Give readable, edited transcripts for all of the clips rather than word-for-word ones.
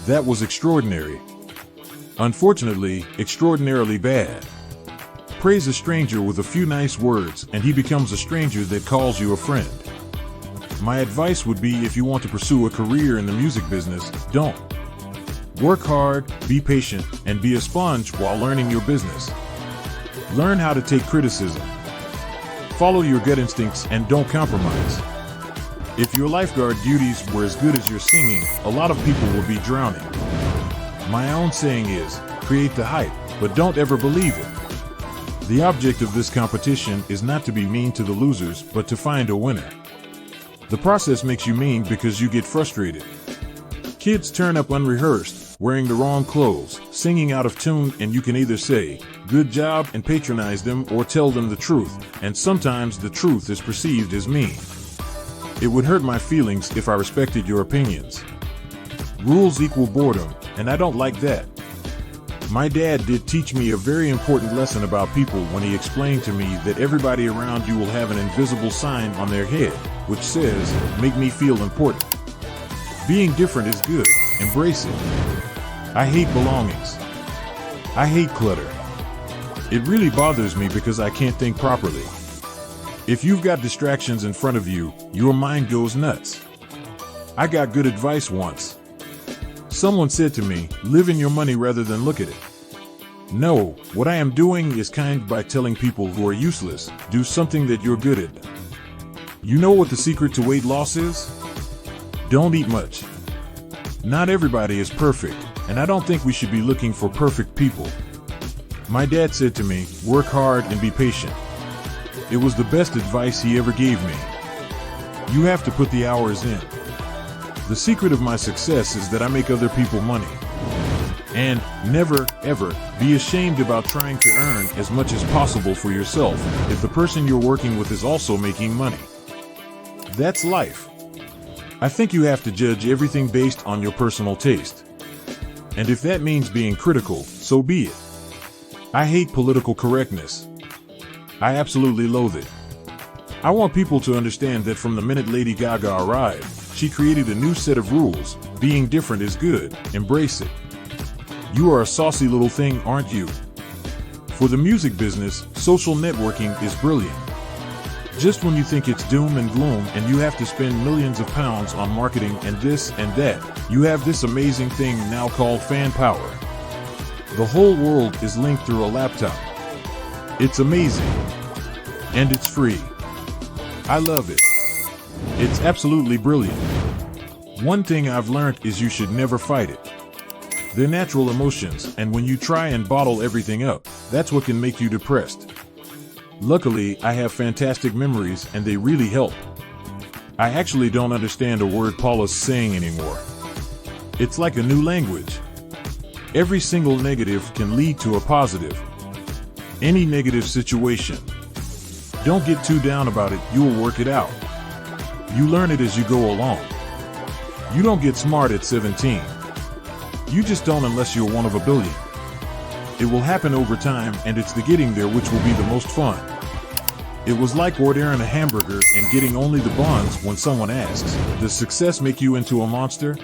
That was extraordinary. Unfortunately, extraordinarily bad. Praise a stranger with a few nice words and he becomes a stranger that calls you a friend. My advice would be, if you want to pursue a career in the music business, don't. Work hard, be patient, and be a sponge while learning your business. Learn how to take criticism. Follow your gut instincts and don't compromise. If your lifeguard duties were as good as your singing, a lot of people would be drowning. My own saying is, create the hype, but don't ever believe it. The object of this competition is not to be mean to the losers, but to find a winner. The process makes you mean because you get frustrated. Kids turn up unrehearsed, wearing the wrong clothes, singing out of tune, and you can either say, "Good job," and patronize them, or tell them the truth, and sometimes the truth is perceived as mean. It would hurt my feelings if I respected your opinions. Rules equal boredom, and I don't like that. My dad did teach me a very important lesson about people when he explained to me that everybody around you will have an invisible sign on their head, which says, "Make me feel important." Being different is good. Embrace it. I hate belongings. I hate clutter. It really bothers me because I can't think properly. If you've got distractions in front of you, your mind goes nuts. I got good advice once. Someone said to me, "Live in your money rather than look at it." No, what I am doing is kind by telling people who are useless, do something that you're good at. You know what the secret to weight loss is? Don't eat much. Not everybody is perfect, and I don't think we should be looking for perfect people. My dad said to me, "Work hard and be patient." It was the best advice he ever gave me. You have to put the hours in. The secret of my success is that I make other people money. And never, ever be ashamed about trying to earn as much as possible for yourself if the person you're working with is also making money. That's life. I think you have to judge everything based on your personal taste. And if that means being critical, so be it. I hate political correctness. I absolutely loathe it. I want people to understand that from the minute Lady Gaga arrived, she created a new set of rules. Being different is good. Embrace it. You are a saucy little thing, aren't you? For the music business, social networking is brilliant. Just when you think it's doom and gloom and you have to spend millions of pounds on marketing and this and that, you have this amazing thing now called fan power. The whole world is linked through a laptop. It's amazing. And it's free. I love it. It's absolutely brilliant. One thing I've learned is you should never fight it. They're natural emotions, and when you try and bottle everything up, that's what can make you depressed. Luckily, I have fantastic memories and they really help. I actually don't understand a word Paula's saying anymore. It's like a new language. Every single negative can lead to a positive. Any negative situation. Don't get too down about it, you'll work it out. You learn it as you go along. You don't get smart at 17. You just don't unless you're one of a billion. It will happen over time, and it's the getting there which will be the most fun. It was like ordering a hamburger and getting only the buns when someone asks, "Does success make you into a monster?"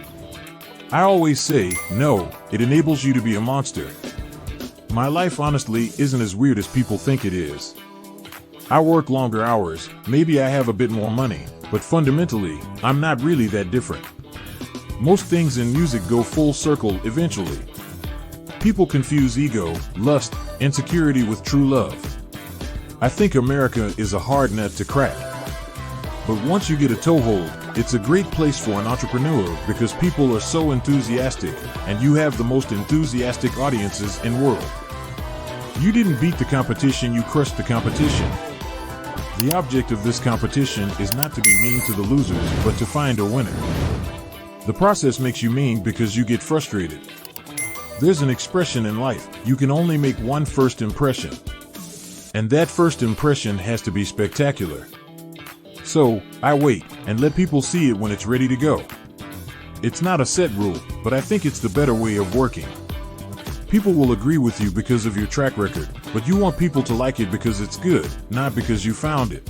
I always say, no, it enables you to be a monster. My life honestly isn't as weird as people think it is. I work longer hours, maybe I have a bit more money, but fundamentally, I'm not really that different. Most things in music go full circle eventually. People confuse ego, lust, insecurity with true love. I think America is a hard nut to crack. But once you get a toehold, it's a great place for an entrepreneur because people are so enthusiastic, and you have the most enthusiastic audiences in the world. You didn't beat the competition, you crushed the competition. The object of this competition is not to be mean to the losers, but to find a winner. The process makes you mean because you get frustrated. There's an expression in life, you can only make one first impression. And that first impression has to be spectacular. So, I wait, and let people see it when it's ready to go. It's not a set rule, but I think it's the better way of working. People will agree with you because of your track record, but you want people to like it because it's good, not because you found it.